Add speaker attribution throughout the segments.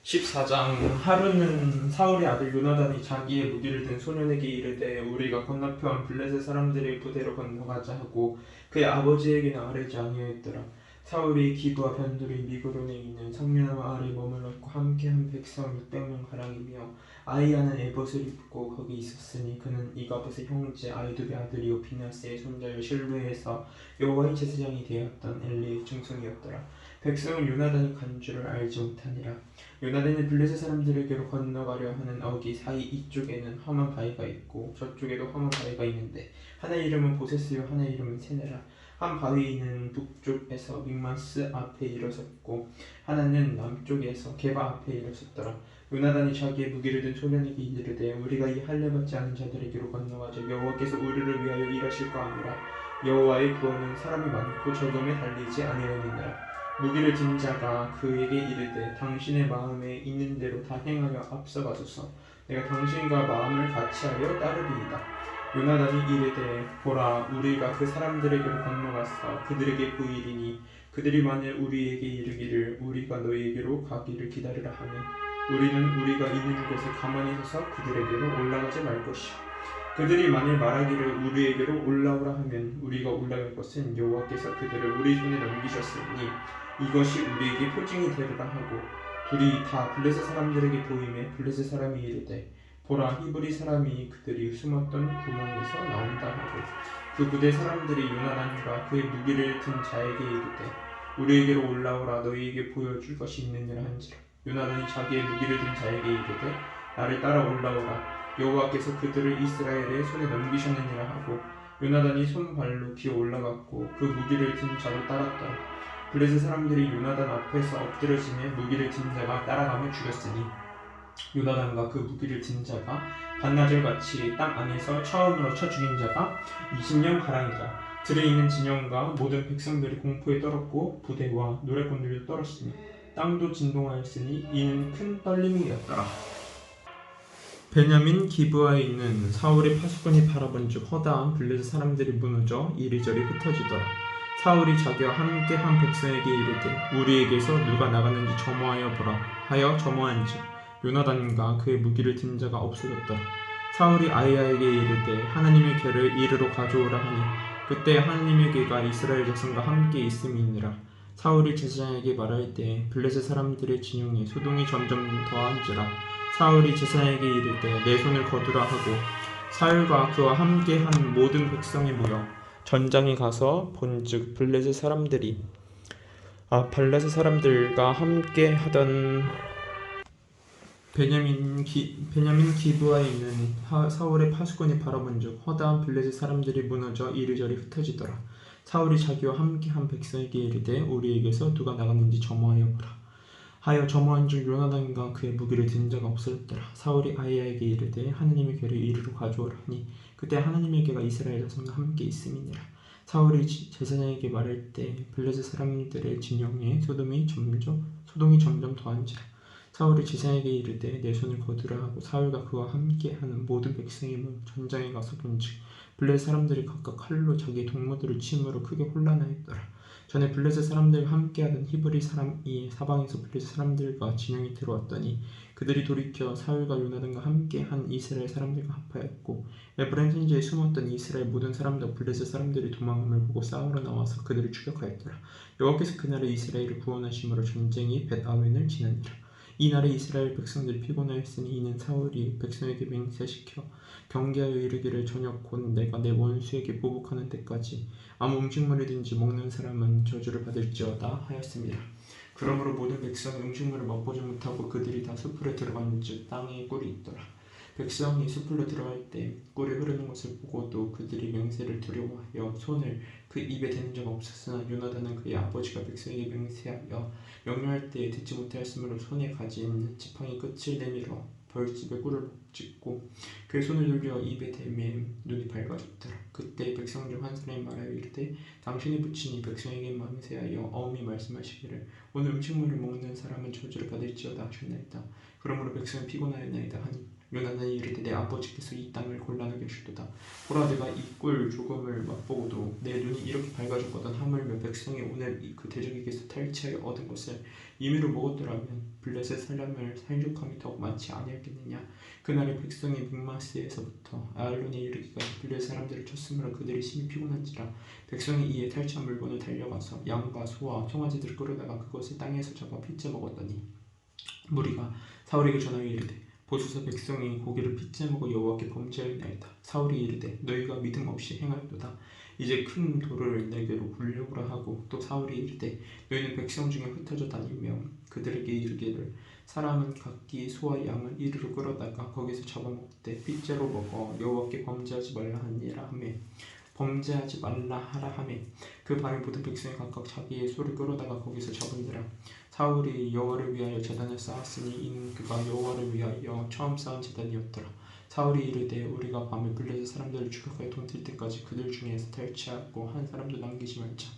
Speaker 1: 14장. 하루는 사울의 아들 요나단이 자기의 무기를 든 소년에게 이르되 우리가 건너편 블레셋 사람들의 부대로 건너가자 하고 그의 아버지에게는 아뢰지 아니하였더라. 사울이 기브와 변두리 미그론에 있는 성류나무 아래 머물렀고 함께한 백성 600명 가량이며 아이야는 에봇을 입고 거기 있었으니 그는 이가봇의 형제 아이두의 아들이요 비나스의 손자요 실루에서 여호와의 제사장이 되었던 엘리의 증손이었더라. 백성은 요나단이 간 줄을 알지 못하니라. 요나단이 블레셋 사람들에게로 건너가려 하는 어기 사이 이쪽에는 험한 바위가 있고 저쪽에도 험한 바위가 있는데 하나의 이름은 보세스요 하나의 이름은 세네라. 한 바위는 북쪽에서 믹마스 앞에 일어섰고 하나는 남쪽에서 게바 앞에 일어섰더라. 요나단이 자기의 무기를 든 소년에게 이르되 우리가 이 할례받지 않은 자들에게로 건너가자. 여호와께서 우리를 위하여 일하실 거 아니라 여호와의 구원은 사람이 많고 적음에 달리지 아니하느니라. 무기를 든 자가 그에게 이르되 당신의 마음에 있는 대로 다 행하여 앞서가소서. 내가 당신과 마음을 같이하여 따르리이다. 요나단이 이르되 보라 우리가 그 사람들에게로 건너가서 그들에게 보이리니 그들이 만일 우리에게 이르기를 우리가 너희에게로 가기를 기다리라 하면 우리는 우리가 있는 곳에 가만히 서서 그들에게로 올라가지 말 것이요 그들이 만일 말하기를 우리에게로 올라오라 하면 우리가 올라갈 것은 여호와께서 그들을 우리 손에 넘기셨으니 이것이 우리에게 표징이 되리라 하고 둘이 다 블레셋 사람들에게 보이매 블레셋 사람이 이르되 보라 히브리 사람이 그들이 숨었던 구멍에서 나온다 하고 그 부대 사람들이 요나단과 그의 무기를 든 자에게 이르되 우리에게로 올라오라 너희에게 보여줄 것이 있느니라 한지라. 요나단이 자기의 무기를 든 자에게 이르되 나를 따라 올라오라 여호와께서 그들을 이스라엘의 손에 넘기셨느니라 하고 요나단이 손발로 기어 올라갔고 그 무기를 든 자도 따랐더라. 블레셋 사람들이 요나단 앞에서 엎드려지며 무기를 든 자가 따라가며 죽였으니 요나단과 그 무기를 든 자가 반나절같이 땅 안에서 처음으로 쳐 죽인 자가 20년 가량이라. 들에 있는 진영과 모든 백성들이 공포에 떨었고 부대와 노래꾼들도 떨었으니 땅도 진동하였으니 이는 큰 떨림이었더라. 베냐민 기브아에 있는 사울의 파수꾼이 바라본즉 허다한 블레셋 사람들이 무너져 이리저리 흩어지더라. 사울이 자기와 함께 한 백성에게 이르되 우리에게서 누가 나갔는지 점호하여 보라 하여 점호한즉 요나단과 그의 무기를 든 자가 없어졌더라. 사울이 아이야에게 이르되 하나님의 궤를 이리로 가져오라 하니 그때 하나님의 궤가 이스라엘 자손과 함께 있음이니라. 사울이 제사장에게 말할 때 블레셋 사람들의 진영에 소동이 점점 더한지라. 사울이 제사장에게 이르되 내 손을 거두라 하고 사울과 그와 함께 한 모든 백성이 모여 전장에 가서 본즉 블레셋 사람들과 함께 하던 베냐민 기브아에 있는 사울의 파수꾼이 바라본즉 허다한 블레셋 사람들이 무너져 이리저리 흩어지더라. 사울이 자기와 함께 한 백성에게 이르되 우리에게서 누가 나갔는지 점호하여 보라 하여 점호한즉 요나단과 그의 무기를 든 자가 없어졌더라. 사울이 아이야에게 이르되 하나님의 궤를 이리로 가져오라 하니 그때 하나님의 궤가 이스라엘 자손과 함께 있음이니라. 사울이 제사장에게 말할 때 블레셋 사람들의 진영에 소동이 점점 더한지라. 사울이 제사장에게 이르되 내 손을 거두라 하고 사울과 그와 함께 하는 모든 백성이 모여 전장에 가서 본즉 블레셋 사람들이 각각 칼로 자기의 동무들을 침으로 크게 혼란하였더라. 전에 블레셋 사람들과 함께하던 히브리 사람이 사방에서 블레셋 사람들과 진영이 들어왔더니 그들이 돌이켜 사울과 요나단과 함께한 이스라엘 사람들과 합하였고 에브라임 산지에 숨었던 이스라엘 모든 사람과 블레셋 사람들이 도망함을 보고 싸우러 나와서 그들을 추격하였더라. 여호와께서 그날에 이스라엘을 구원하심으로 전쟁이 벳아웬을 지나니라. 이날에 이스라엘 백성들이 피곤하였으니 이는 사울이 백성에게 맹세시켜 경계하여 이르기를 저녁 곧 내가 내 원수에게 보복하는 때까지 아무 음식물이든지 먹는 사람은 저주를 받을지어다 하였습니다. 그러므로 모든 백성은 음식물을 맛보지 못하고 그들이 다 숲으로 들어간즉 땅에 꿀이 있더라. 백성이 숲으로 들어갈 때 꿀이 흐르는 것을 보고도 그들이 맹세를 두려워하여 손을 그 입에 대는 적 없었으나 요나단은 그의 아버지가 백성에게 맹세하여 명령할 때에 듣지 못하였으므로 손에 가진 지팡이 끝을 내밀어 벌집에 꿀을 찍고 그의 손을 돌려 입에 대매 눈이 밝아졌더라. 그때 백성 중 한 사람이 말하여 이르되 당신의 부친이 백성에게 맹세하여 어음이 말씀하시기를 오늘 음식물을 먹는 사람은 저주를 받을지어다 하셨나이다. 그러므로 백성은 피곤하였나이다 하니 요나단이 이르되 내 아버지께서 이 땅을 곤란하게 하실도다. 보라 내가 이 꿀 조금을 맛보고도 내 눈이 이렇게 밝아졌거든. 하물며 백성이 오늘 그 대적에게서 탈취하여 얻은 것을 임의로 먹었더라면 블레셋 사람을 살육함이 더욱 많지 아니하겠느냐. 그날에 백성이 믹마스에서부터 아알론에 이르기까지 블레셋 사람들을 쳤으므로 그들이 심히 피곤한지라. 백성이 이에 탈취한 물건을 달려가서 양과 소와 송아지들을 끌어다가 그것을 땅에서 잡아 핏째 먹었더니 무리가 사울에게 전하여 이르되 보소서 백성이 고기를 핏째 먹어 여호와께 범죄하였나이다. 사울이 이르되 너희가 믿음 없이 행하였도다. 이제 큰 돌을 내게로 굴려오라 하고 또 사울이 이르되 너희는 백성 중에 흩어져 다니며 그들에게 이르기를 사람은 각기 소와 양을 이리로 끌어다가 거기서 잡아먹되 핏째로 먹어 여호와께 범죄하지 말라 하니라 하며 범죄하지 말라 하라 하매 그 밤에 모든 백성이 각각 자기의 소를 끌어다가 거기서 잡으니라. 사울이 여호와를 위하여 제단을 쌓았으니 이는 그가 여호와를 위하여 처음 쌓은 제단이었더라. 사울이 이르되 우리가 밤에 블레셋 사람들을 추격하여 동틀 때까지 그들 중에서 탈취하고 한 사람도 남기지 말자.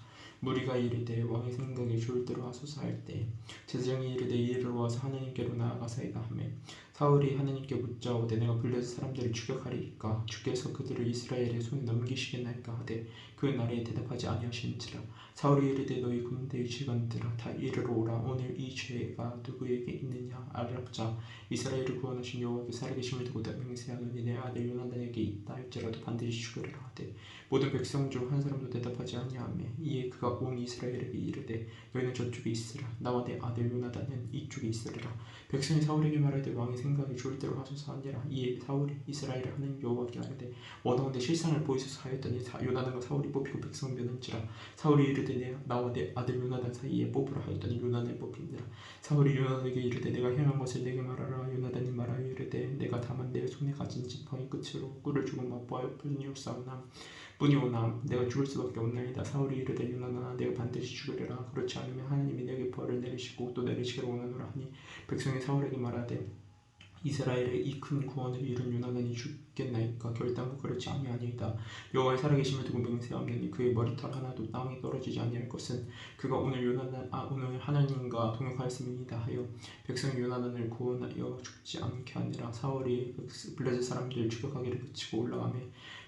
Speaker 1: 무리가 이르되 왕의 생각이 좋을 대로 하소서 할 때 제사장이 이르되 이리로 와서 하나님께로 나아가사이다 하며 사울이 하나님께 묻자오되 내가 블레셋 사람들을 추격하리이까 주께서 그들을 이스라엘의 손에 넘기시겠나이까 하되 그 날에 대답하지 아니하시는지라. 사울이 이르되 너희 군대의 지관들아 다 이르러 오라. 오늘 이 죄가 누구에게 있느냐 알아보자. 이스라엘을 구원하신 여호와께 살아계심을 두고 맹세하노니 내 아들 요나단에게 있다 할지라도 반드시 죽으리라 하되 모든 백성 중 한 사람도 대답하지 아니하며 이에 그가 온 이스라엘에게 이르되 너희는 저쪽에 있으라. 나와 내 아들 요나단은 이쪽에 있으리라. 백성이 사울에게 말하되 왕의 생각이 좋을 대로 하소서 하니라. 이에 사울이 이스라엘의 하나님 여호와께 아뢰되 원하건대 실상을 보이소서 하였더니 요나단과 사울이 뽑히고 백성 면은지라. 사울이 이르되 나와 내 아들 요나단 사이에 뽑으라 하였더니 요나단이 뽑히니라. 사울이 요나단에게 이르되 내가 행한 것을 내게 말하라. 요나단이 말하여 이르되 내가 다만 내 손에 가진 지팡이 끝으로 꿀을 조금 맛보아요 뿐이오나 내가 죽을 수밖에 없나이다. 사울이 이르되 요나단아 내가 반드시 죽으리라. 그렇지 않으면 하나님이 내게 벌을 내리시고 또 내리시기를 원하노라 하니 백성이 사울에게 말하되 이스라엘의 이 큰 구원을 이룬 요나단이 죽겠나이까. 결단코 그렇지 아니하니이다. 여호와의 살아계심을 두고 맹세하오니 그의 머리털 하나도 땅에 떨어지지 아니할 것은 그가 오늘 오늘 하나님과 동역하였음이니이다 하여 백성이 요나단을 구원하여 죽지 않게 하니라. 사울이 블레셋 사람들을 추격하기를 그치고 올라가며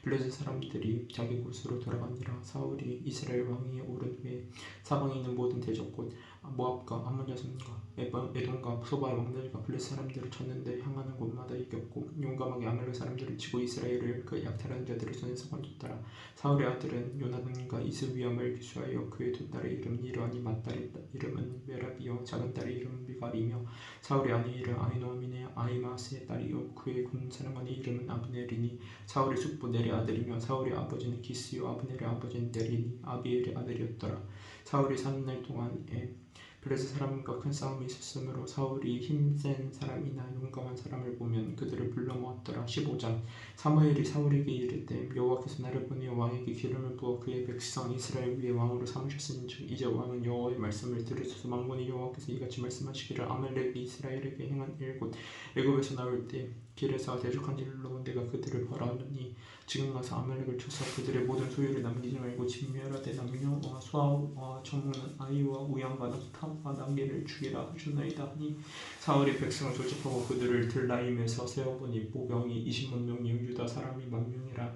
Speaker 1: 블레셋 사람들이 자기 곳으로 돌아가니라. 사울이 이스라엘 왕위에 오른 후에 사방에 있는 모든 대적 곧 모압과 암몬 자손과 에돔과 소바의 왕들과 블레셋 사람들을 쳤는데 향하는 곳마다 이겼고 용감하게 아말렉 사람들을 치고 이스라엘을 그 약탈한 자들의 손에서 건졌더라. 사울의 아들은 요나단과 이스위함을 기수하여 그의 두 딸의 이름은 이르하니 맏딸의 이름은 메라비요 작은 딸의 이름은 미갈이며 사울의 아내 이름 아히노아민의 아히마스의 딸이요 그의 군사령관의 이름은 아브넬이니 사울의 숙부 넬의 아들이며 사울의 아버지는 기스요 아브넬의 아버지는 넬이니 아비엘의 아들이었더라. 사울이 사는 날 동안에 블레셋 사람과 큰 싸움이 있었으므로 사울이 힘센 사람이나 용감한 사람을 보면 그들을 불러 모았더라. 15장 사무엘이 사울에게 이르되 여호와께서 나를 보내어 왕에게 기름을 부어 그의 백성 이스라엘 위에 왕으로 삼으셨은즉 이제 왕은 여호와의 말씀을 들으소서. 만군의 여호와께서 이같이 말씀하시기를 아말렉이 이스라엘에게 행한 일 곧 애굽에서 나올 때 길에서 대적한 일로 내가 그들을 벌하노니 지금 가서 아말렉을 쳐서 그들의 모든 소유를 남기지 말고 진멸하되 남녀와 소아와 젖먹는 아이와 우양과 낙타와 나귀를 죽이라 하셨나이다 하니 사울이 백성을 조직하고 그들을 들라임에서 세어보니 보병이 20만 명이요 유다 사람이 10,000명이라.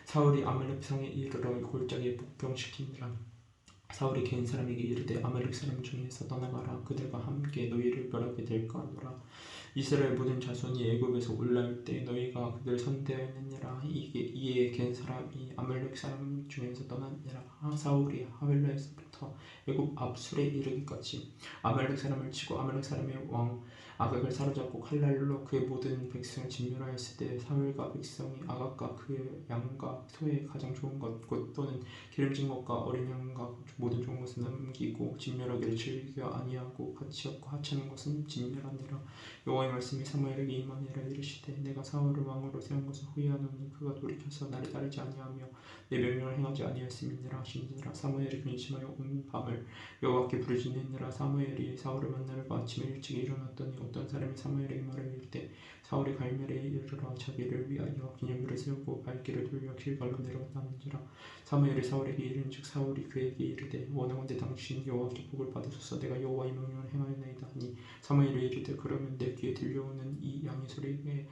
Speaker 1: 사울이 아말렉 성에 이르러 골짜기에 복병시키니라. 사울이 개인 사람에게 이르되 아말렉 사람 중에서 떠나가라. 그들과 함께 너희를 멸하게 될까 하노라. 이스라엘 모든 자손이 애굽에서 올라올 때 너희가 그들 선대하였느니라. 이에 겐 사람이 아말렉 사람 중에서 떠났니라. 사울이 하윌라에서부터 애굽 앞술에 이르기까지 아말렉 사람을 치고 아말렉 사람의 왕 아각을 사로잡고 칼날로 그의 모든 백성을 진멸하였을 때 사울과 백성이 아각과 그의 양과 소의 가장 좋은 것 곧 또는 기름진 것과 어린 양과 모든 좋은 것을 남기고 진멸하기를 즐겨 아니하고 가치없고 하찮은 것은 진멸하니라. 여호와의 말씀이 사무엘에게 임하니라. 이르시되 내가 사울을 왕으로 세운 것을 후회하노니 그가 돌이켜서 나를 따르지 아니하며 내 명령을 행하지 아니하였음이니라 하시니라. 사무엘이 근심하여 온 밤을 여호와께 부르짖느니라. 사무엘이 사울을 만나려고 아침에 일찍 일어났더니 어떤 사람이 사무엘에게 말하여 이르되 사울이 갈멜에 이르러 자기를 위하여 기념비를 세우고 발길을 돌려 길갈로 내려가는지라. 사무엘이 사울에게 이른즉 사울이 그에게 이르되 원하건대 당신 여호와께 복을 받으소서. 내가 여호와의 명령을 행하였나이다 하니 사무엘이 이르되 그러면 내 귀에 들려오는 이 양의 소리에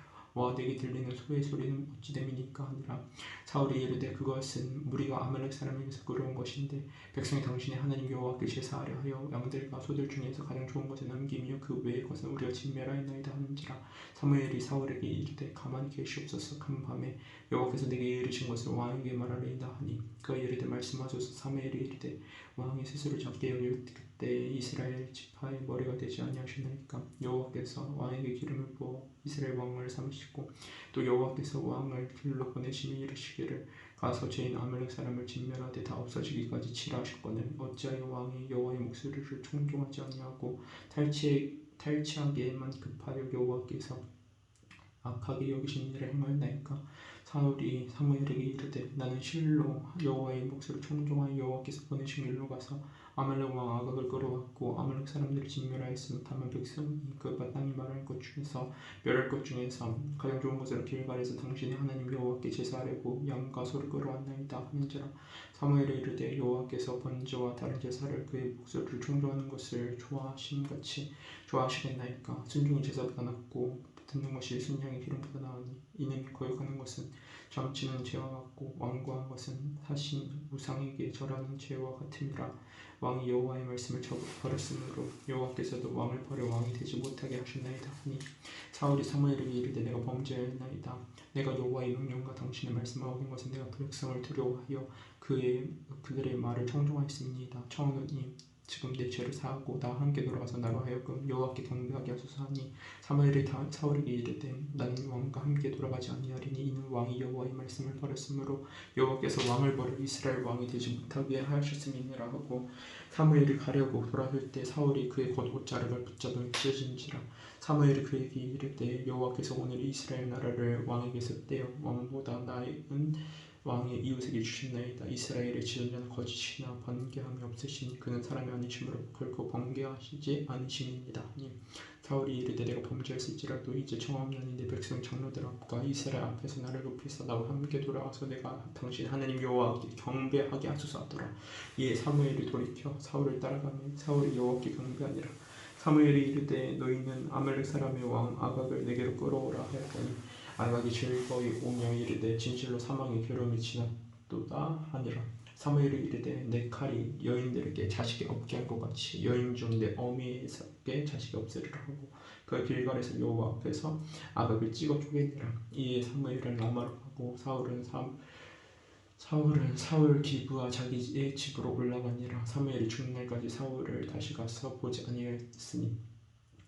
Speaker 1: 내게 들리는 소의 소리는 어찌 됨이니까 하니라. 사울이 이르되 그것은 무리가 아말렉 사람에게서 끌어온 것인데 백성이 당신의 하나님 여호와께 제사하려 하여 양들과 소들 중에서 가장 좋은 것을 남기며 그 외의 것은 우리가 진멸하였나이다 하는지라. 사무엘이 사울에게 이르되 가만히 계시옵소서. 간밤에 여호와께서 내게 이르신 것을 왕에게 말하리이다 하니 그가 이르되 말씀하소서. 사무엘이 이르되 왕이 스스로 작게 여길 그때 이스라엘 지파의 머리가 되지 아니하셨나이까. 여호와께서 왕에게 기름을 부어 이스라엘 왕을 삼으시고 또 여호와께서 왕을 길로 보내시며 이르시기를 가서 죄인 아말렉 사람을 진멸하되 다 없어지기까지 치라 하셨거늘 어찌하여 왕이 여호와의 목소리를 청종하지 아니하고 탈취하기에만 급하여 여호와께서 악하게 여기신 일을 행하였나이까. 사울이 사무엘에게 이르되 나는 실로 여호와의 목소리를 청종하여 여호와께서 보내신 길로 가서 아말렉 왕 아각을 끌어왔고 아말렉 사람들을 진멸하였으며 다만 백성이 그 마땅히 말할 것 중에서 멸할 것 중에서 가장 좋은 것으로 길갈에서 당신의 하나님 여호와께 제사하려고 양과 소를 끌어왔나이다 하는지라. 사무엘이 이르되 여호와께서 번제와 다른 제사를 그의 목소리를 청종하는 것을 좋아하심같이 좋아하시겠나이까. 순종이 제사보다 낫고 듣는 것이 순양의 기름보다 나으니 이는 거역하는 것은 점치는 죄와 같고 완고한 것은 사신 우상에게 절하는 죄와 같음이라. 왕이 여호와의 말씀을 버렸으므로 여호와께서도 왕을 버려 왕이 되지 못하게 하셨나이다 하니 사울이 사무엘에게 이르되 내가 범죄하였나이다. 내가 여호와의 명령과 당신의 말씀을 어긴 것은 내가 그 백성을 두려워하여 그들의 말을 청종하였음이니이다. 청하노니 지금 내 죄를 사하고 나와 함께 돌아가서 나로 하여금 여호와께 경배하게 하소서 하니 사무엘이 사울에게 이르되 나는 왕과 함께 돌아가지 아니하리니 이는 왕이 여호와의 말씀을 버렸으므로 여호와께서 왕을 버려 이스라엘 왕이 되지 못하게 하셨음이니라 하고 사무엘이 가려고 돌아설 때 사울이 그의 곧 옷자락을 붙잡아 찢어진지라. 사무엘이 그에게 이르되 여호와께서 오늘 이스라엘 나라를 왕에게서 떼어 왕보다 나은 왕의 이웃에게 주셨나이다. 이스라엘의 지존자는 거짓이나 번개함이 없으시니 그는 사람이 아니시므로 결코 번개하시지 않으심이니이다. 사울이 이르되 내가 범죄했을지라도 이제 청하옵나니 내 백성 장로들 앞과 이스라엘 앞에서 나를 높이사 나와 함께 돌아와서 내가 당신 하나님 여호와께 경배하게 하소서 하더라. 이에 사무엘이 돌이켜 사울을 따라가며 사울이 여호와께 경배하니라. 사무엘이 이르되 너희는 아말렉 사람의 왕 아각을 내게로 끌어오라 하였더니 아각이 즐거이 오며 이르되 진실로 사망의 괴로움이 지났도다 하니라. 사무엘이 이르되 내 칼이 여인들에게 자식이 없게 한 것 같이 여인 중 내 어미에게 자식이 없으리라 하고 그 길갈에서 여호와 앞에서 아각을 찍어 쪼개니라. 이에 사무엘은 라마로 가고 사울은 사울 기브와 자기의 집으로 올라가니라. 사무엘이 죽는 날까지 사울을 다시 가서 보지 아니하였으니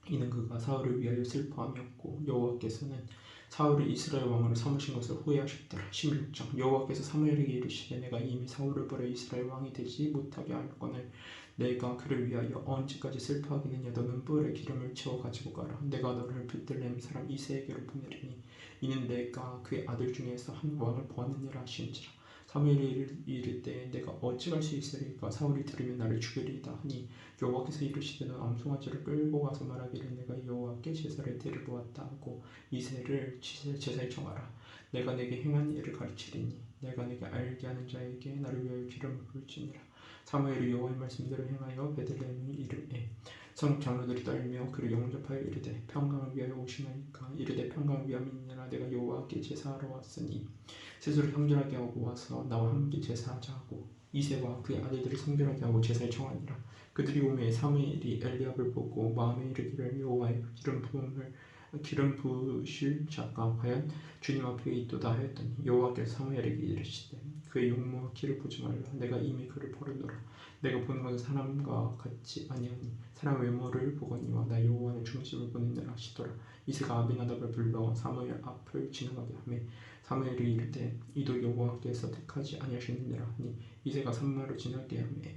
Speaker 1: 이는 그가 사울을 위하여 슬퍼함이었고 여호와께서는 사울을 이스라엘 왕으로 삼으신 것을 후회하셨더라. 16장 여호와께서 사무엘에게 이르시되 내가 이미 사울을 버려 이스라엘 왕이 되지 못하게 하였거늘 내가 그를 위하여 언제까지 슬퍼하겠느냐. 너는 뿔에 기름을 채워 가지고 가라. 내가 너를 벳들레헴 사람 이새에게로 보내리니 이는 내가 그의 아들 중에서 한 왕을 보았느니라 하신지라. 사무엘이 이르되 내가 어찌 갈 수 있으리까. 사울이 들으면 나를 죽이리이다 하니 여호와께서 이르시되 너 암송아지를 끌고 가서 말하기를 내가 여호와께 제사를 드리러 왔다 하고 이새를 제사에 정하라. 내가 내게 행한 일을 가르치리니 내가 내게 알게 하는 자에게 나를 위하여 기름을 부을지니라. 사무엘이 여호와의 말씀대로 행하여 베들레헴에 이르매 성읍 장로들이 떨며 그를 영접하여 이르되 평강을 위하여 오시나이까. 이르되 평강을 위함이니라. 내가 여호와께 제사하러 왔으니 스스로 성결하게 하고 와서 나와 함께 제사하자 하고 이새와 그의 아들들을 성결하게 하고 제사에 청하니라. 그들이 오매 사무엘이 엘리압을 보고 마음에 이르기를 여호와의 기름 부으실 자가 과연 주님 앞에 있도다 하였더니 여호와께서 사무엘에게 이르시되 그의 용모와 키를 보지 말라. 내가 이미 그를 버리노라. 내가 보는 것은 사람과 같지 아니하니 사람 외모를 보거니와 나 여호와는 중심을 보느니라 하시더라. 이새가 아비나답을 불러 사무엘 앞을 지나가게 하매 사무엘이 이르되 이도 여호와께서 택하지 아니하셨느니라 하니 이새가 산마로 지나게 하매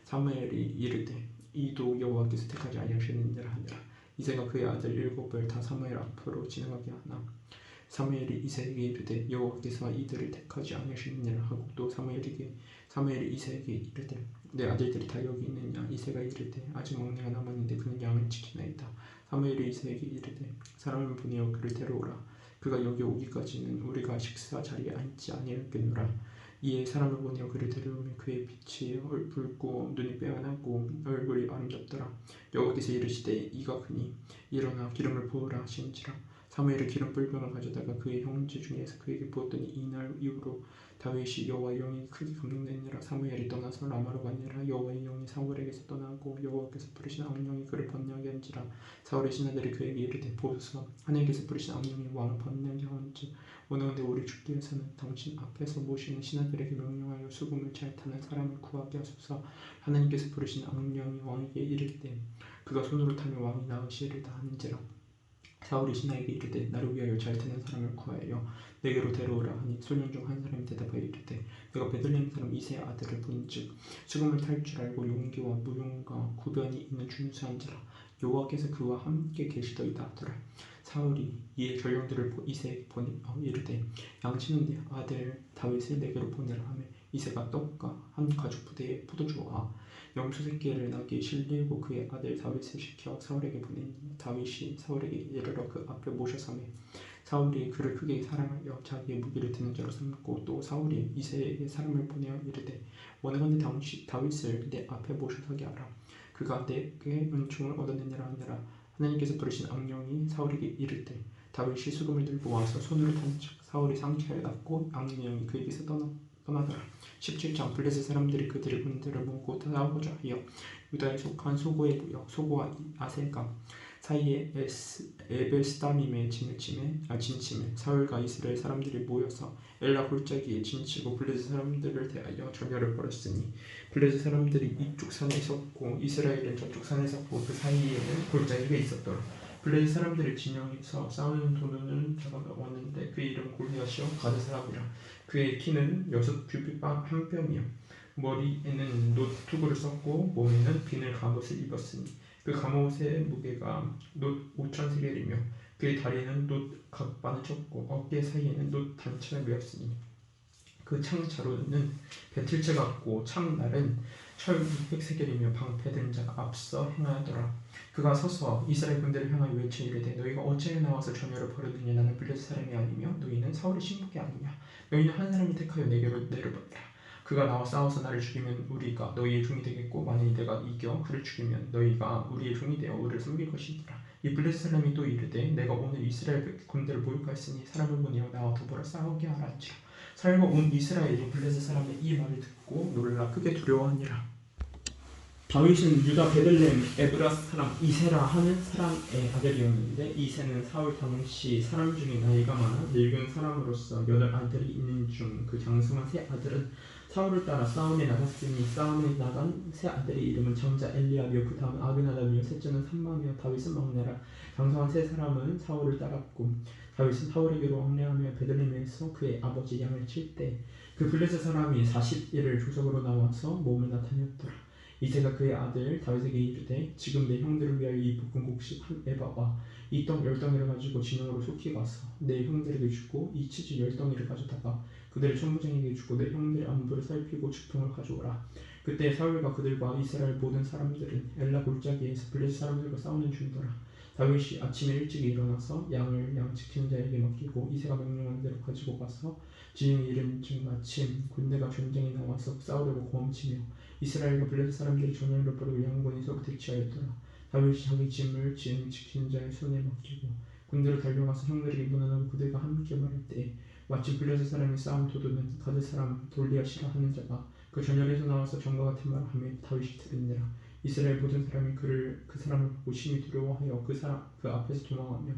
Speaker 1: 사무엘이 이르되 이도 여호와께서 택하지 아니하셨느니라 하니라. 이새가 그의 아들 7을 다 사무엘 앞으로 지나가게 하나 사무엘이 이새에게 이르되 여호와께서 이들을 택하지 아니하셨느니라 하고 또 사무엘이 이새에게 이르되 내 아들들이 다 여기 있느냐. 이새가 이르되 아직 막내가 남았는데 그는 양을 지키나이다. 사무엘이 이새에게 이르되 사람을 보내어 그를 데려오라. 그가 여기 오기까지는 우리가 식사 자리에 앉지 아니하겠노라. 이에 사람을 보내어 그를 데려오며 그의 빛이 붉고 눈이 빼어나고 얼굴이 아름답더라. 여호와께서 이르시되 이가 크니 일어나 기름을 부으라 하신지라. 사무엘이 기름 뿔병을 가져다가 그의 형제 중에서 그에게 부었더니 이날 이후로 다윗이 여호와의 영이 크게 감동되니라. 사무엘이 떠나서 라마로 가니라. 여호와의 영이 사울에게서 떠나고 여호와께서 부르신 악령이 그를 번뇌하게 한지라. 사울의 신하들이 그에게 이르되 보소서 하나님께서 부르신 악령이 왕을 번뇌하게 한즉 원하건대 우리 죽기 위해서는 당신 앞에서 모시는 신하들에게 명령하여 수금을 잘 타는 사람을 구하게 하소서. 하나님께서 부르신 악령이 왕에게 이를 때 그가 손으로 타면 왕이 나으시리다 하는지라. 사울이 신하에게 이르되 나를 위하여 잘 타는 사람을 구하여 내게로 데려오라 하니 소년 중 한 사람이 대답하여 이르되 내가 베들레헴 사람 이새의 아들을 본즉 수금을 탈 줄 알고 용기와 무용과 구변이 있는 준수한지라. 여호와께서 그와 함께 계시더이다 하더라. 사울이 이에 전령들을 이새에게 보내어 이르되 양치는 네 아들 다윗을 내게로 보내라 하며 이새가 떡과 한 가죽 부대에 포도주와 염소 새끼를 나귀에 실리고 그의 아들 다윗을 시켜 사울에게 보내니 다윗이 사울에게 이르러 그 앞에 모셔서매 사울이 그를 크게 사랑하여 자기의 무기를 드는 자로 삼고 또 사울이 이새에게 사람을 보내어 이르되 원하건대 다윗을 내 앞에 모셔서게 하라. 그가 내게 은총을 얻어내니라 하니라. 하나님께서 부르신 악령이 사울에게 이르되 다윗이 수금을 들고 와서 손으로 탄즉 사울이 상쾌하였고 악령이 그에게서 떠나더라. 17장 블레셋 사람들이 그들의 군대를 모으고 싸우고자 하여 유다에 속한 소고에 모여 소고와 아셀강 사이에 에벨스다밈에 진침해 사울과 이스라엘 사람들이 모여서 엘라 골짜기에 진치고 블레셋 사람들을 대하여 전열을 벌였으니 블레셋 사람들이 이쪽 산에 섰고 이스라엘은 저쪽 산에 섰고 그 사이에는 골짜기가 있었더라. 블레셋 사람들이 진영에서 싸우는 도는을 잡아왔는데 그의 이름 골리앗이요 가드 사람이라. 그의 키는 6규빗 한 뼘이요 머리에는 놋투구를 썼고 몸에는 비늘 갑옷을 입었으니 그 갑옷의 무게가 놋 5,000세겔이며 그의 다리는 놋 각반을 쳤고 어깨 사이에는 놋 단창을 메었으니 그 창자루는 배틀채 같고 창날은 철 600세겔이며 방패된 자가 앞서 행하더라. 그가 서서 이스라엘 군대를 향하여 외쳐 이르되 너희가 어찌하여 나와서 전열을 벌였느냐. 나는 블레셋 사람이 아니며 너희는 사울의 신복이 아니냐. 너희는 한 사람을 택하여 내게로 내려보내라. 그가 나와 싸워서 나를 죽이면 우리가 너희의 종이 되겠고 만일 내가 이겨 그를 죽이면 너희가 우리의 종이 되어 우리를 섬길 것이니라. 이 블레셋 사람이 또 이르되 내가 오늘 이스라엘 군대를 모욕하였으니 사람을 보내어 나와 더불어 싸우게 하란지라. 살고 온 이스라엘이 블레셋 사람의 이 말을 듣고 놀라 크게 두려워하니라. 다윗은 유다 베들레헴 에브라스 사람 이새라 하는 사람의 아들이었는데 이새는 사울 당시 사람 중에 나이가 많아 늙은 사람으로서 8아들이 있는 중 그 장성한 세 아들은 사울을 따라 싸움에 나갔으니 싸움에 나간 세 아들의 이름은 장자 엘리압이요 그 다음 아그나답이요 셋째는 삼마이요 다윗은 막내라. 장성한 세 사람은 사울을 따랐고 다윗은 사울에게로 왕래하며 베들레헴에서 그의 아버지 양을 칠 때 그 블레셋 사람이 40일을 조석으로 나와서 몸을 나타냈더라. 이새가 그의 아들 다윗에게 이르되 지금 내 형들을 위하여 이 볶은 곡식 한 에바와 이 떡 10덩이를 가지고 진영으로 속히 가서 내 형들에게 주고 이 치즈 10덩이를 가져다가 그들의 천부장에게 주고 내 형들의 안부를 살피고 죽통을 가져오라. 그때 사울과 그들과 이스라엘 모든 사람들은 엘라 골짜기에서 블레셋 사람들과 싸우는 중이더라. 다윗이 아침에 일찍 일어나서 양을 양 지키는 자에게 맡기고 이새가 명령한 대로 가지고 가서 진영이 이른 즉 마침 군대가 전쟁에 나와서 싸우려고 고함치며 이스라엘과 블레셋 사람들이 전열을 벌이고 양군이 서로 대치하였더라. 다윗이 자기 짐을 진영 지키는 자의 손에 맡기고 군대로 달려가서 형들에게 문안하고 그들과 함께 말할 때 마침 블레셋 사람이 싸움 도두는 가드 사람 돌리앗이라 하는 자가 그 전열에서 나와서 전과 같은 말을 하며 다윗이 들으니라. 이스라엘 모든 사람이 그 사람을 보고 심히 두려워하여 그 앞에서 도망하며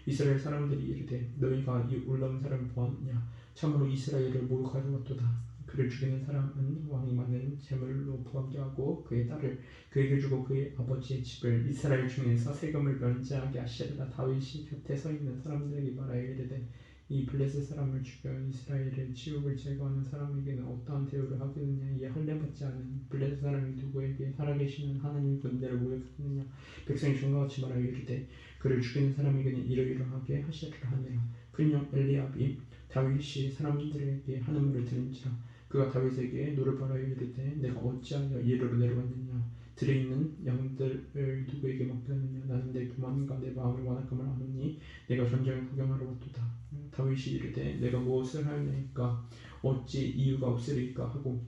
Speaker 1: 이스라엘 사람들이 이르되 너희가 이 올라온 사람을 보았느냐. 참으로 이스라엘을 모욕하여 왔도다. 그를 죽이는 사람은 왕이 많은 재물로 부하게 하고 그의 딸을 그에게 주고 그의 아버지의 집을 이스라엘 중에서 세금을 면제하게 하시리라. 다윗이 곁에 서 있는 사람들에게 말하여 이르되 이 블레셋 사람을 죽여 이스라엘의 치욕을 제거하는 사람에게는 어떠한 대우를 하겠느냐. 이에 할례받지 않은 블레셋 사람이 누구에게 살아계시는 하나님 군대를 모욕하느냐. 백성이 종과 같이 말하여 이르되 그를 죽이는 사람에게는 이러이러하게 하시리라 하니라. 큰형 엘리압이 다윗이 사람들에게 하는 말을 들은지라. 그가 다윗에게 노를 바라여 이르되 내가 어찌하여 이리로 내려왔느냐. 들에 있는 양들을 누구에게 맡겼느냐. 나는 내 교만과 내 마음의 완악함을 아노니 내가 전쟁을 구경하러 왔도다. 다윗이 이르되 내가 무엇을 하였나이까 어찌 이유가 없으리까 하고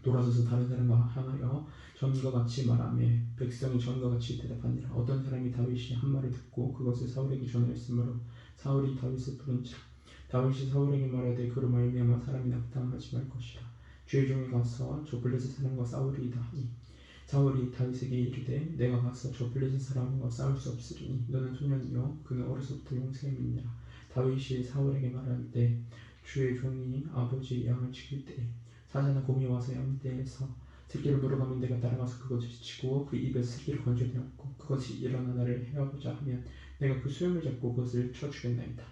Speaker 1: 돌아서서 다른 사람과 향하여 전과 같이 말하며 백성이 전과 같이 대답하니라. 어떤 사람이 다윗이 한 말을 듣고 그것을 사울에게 전하였으므로 사울이 다윗을 부른지라. 다윗이 사울에게 말하되 그로 말미암아 사람이 낙담하지 말 것이라. 주의 종이 가서 저 블레셋 사람과 싸우리이다 하니 사울이 다윗에게 이르되 내가 가서 저 블레셋 사람과 싸울 수 없으리니 너는 소년이요 그는 어려서부터 용사의 민이라. 다윗이 사울에게 말하되 주의 종이 아버지 양을 지킬 때에 사자나 곰이 와서 양떼에서 새끼를 물어가면 내가 따라가서 그것을 치고 그 입에서 새끼를 건져내었고 그것이 일어나 나를 해하고자 하면 내가 그 수염을 잡고 그것을 쳐 죽였나이다.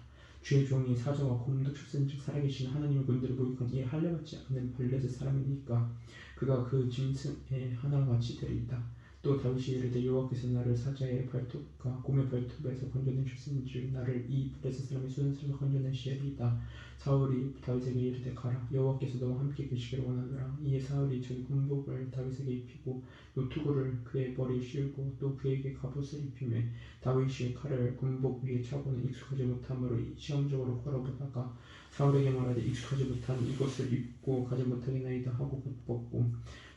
Speaker 1: 주의 종이 사자와 곰도 쳤은즉 살아계신 하나님의 군대를 모욕한 이에 할례받지 않는 블레셋 사람이니까 그가 그 짐승의 하나같이 되리이다. 또 다윗이 이르되 여호와께서 나를 사자의 발톱과 곰의 발톱에서 건져내셨은즉 나를 이 블레셋 사람의 손에서 건져내시리이다. 사울이 다윗에게 이르되 가라 여호와께서 너와 함께 계시기를 원하노라. 이에 사울이 자기 군복을 다윗에게 입히고 노투구를 그의 머리에 씌우고 또 그에게 갑옷을 입히며 다윗이 칼을 군복 위에 차고는 익숙하지 못함으로 시험적으로 걸어보다가 사울에게 말하되 익숙하지 못한 이것을 입고 가지 못하겠나이다 하고 곧 벗고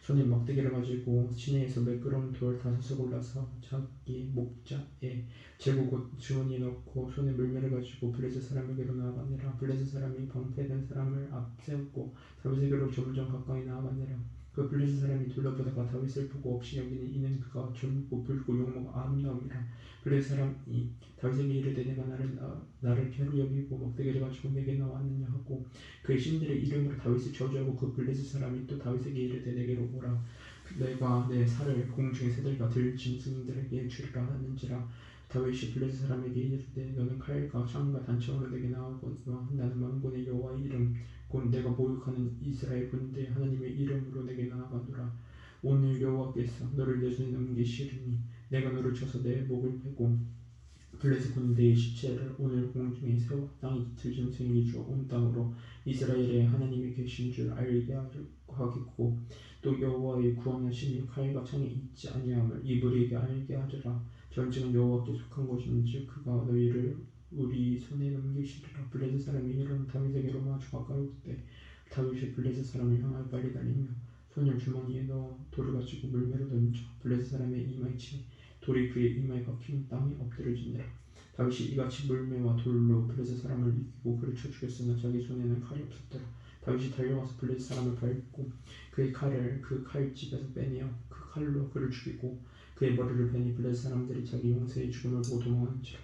Speaker 1: 손에 막대기를 가지고 시내에서 매끄러운 돌 5을 골라서 자기 목자에 재고 곧 주머니에 넣고 손에 물매를 가지고 블레셋 사람에게로 나아가니라. 블레셋 사람이 방패된 사람을 앞세웠고 다윗에게로 점점 가까이 나아가니라. 그 블레셋 사람이 둘러보다가 다윗을 보고 없이 여기니 이는 그가 졸고 붉고 용모가 아름다움이라. 블레셋 사람이 다윗에게 이르되 내가 나를 배로 여기고 막대기를 가지고 내게 나왔느냐 하고 그의 신들의 이름으로 다윗을 저주하고 그 블레셋 사람이 또 다윗에게 이르되 내게로 오라. 내가 내 살을 공중의 새들과 들 짐승들에게 주리라 하는지라. 다윗이 블레셋 사람에게 이르되 너는 칼과 창과 단창으로 내게 나아오거니와 나는 만군의 여호와의 이름 곧 내가 모욕하는 이스라엘 군대 하나님의 이름으로 내게 나아가노라. 오늘 여호와께서 너를 내 손에 넘기시리니 내가 너를 쳐서 내 목을 베고 블레셋 군대의 시체를 오늘 공중에 세워 땅이 들 짐승에게 주어 온 땅으로 이스라엘의 하나님이 계신 줄 알게 하겠고 또 여호와의 구원하심이 칼과 창에 있지 아니함을 이 무리에게 알게 하리라. 전쟁은 여호와께 속한 것인지 그가 너희를 우리 손에 넘기시리라. 블레셋 사람이 일어나 다윗에게로 마주 가까이 오되 다윗이 블레셋 사람을 향하여 빨리 달리며 손을 주머니에 넣어 돌을 가지고 물매로 던져 블레셋 사람의 이마에 치매 돌이 그의 이마에 박히니 땅에 엎드려지니라. 다윗이 이같이 물매와 돌로 블레셋 사람을 이기고 그를 쳐 죽였으나 자기 손에는 칼이 없었더라. 다윗이 달려와서 블레셋 사람을 밟고 그의 칼을 그 칼집에서 빼내어 그 칼로 그를 죽이고 그의 머리를 베니 블레셋 사람들이 자기 용사의 죽음을 보고 도망하는지라.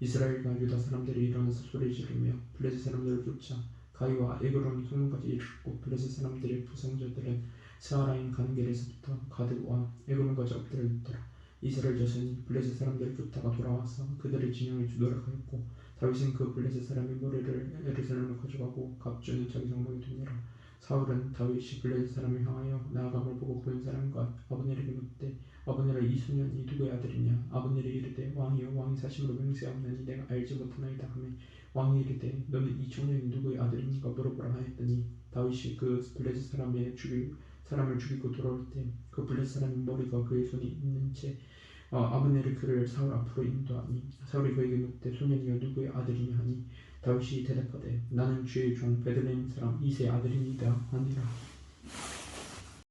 Speaker 1: 이스라엘과 유다 사람들이 일어나서 소리 지르며 블레셋 사람들을 쫓아 가이와 에그론 성문까지 이르렀고 블레셋 사람들의 부상자들은 스아라임 가는 길에서부터 가드와 에그론까지 엎드려있더라. 이스라엘 자손이 블레셋 사람들을 쫓다가 돌아와서 그들의 진영을 노력하였고 다윗은 그 블레셋 사람의 머리를 예루살렘으로 가져가고 갑주는 자기 성막에 두니라. 사울은 다윗이 블레셋 사람을 향하여 나아감을 보고 본 사람과 아브넬에게 묻되 아브넬아 이 소년이 누구의 아들이냐. 아브넬이 이르되 왕이여 왕이 사심으로 맹세하오나니 내가 알지 못하나이다 하며 왕이 이르되 너는 이 청년이 누구의 아들인가 물어보라 하였더니 다윗이 그 블레셋 사람을 죽이고 돌아올 때 그 블레셋 사람의 머리가 그의 손에 있는 채 아브넬이 그를 사울 앞으로 인도하니 사울이 그에게 묻되 소년이여 누구의 아들이냐 하니 다윗이 대답하되 나는 주의 종 베들레헴 사람 이새의 아들이니이다 하니라.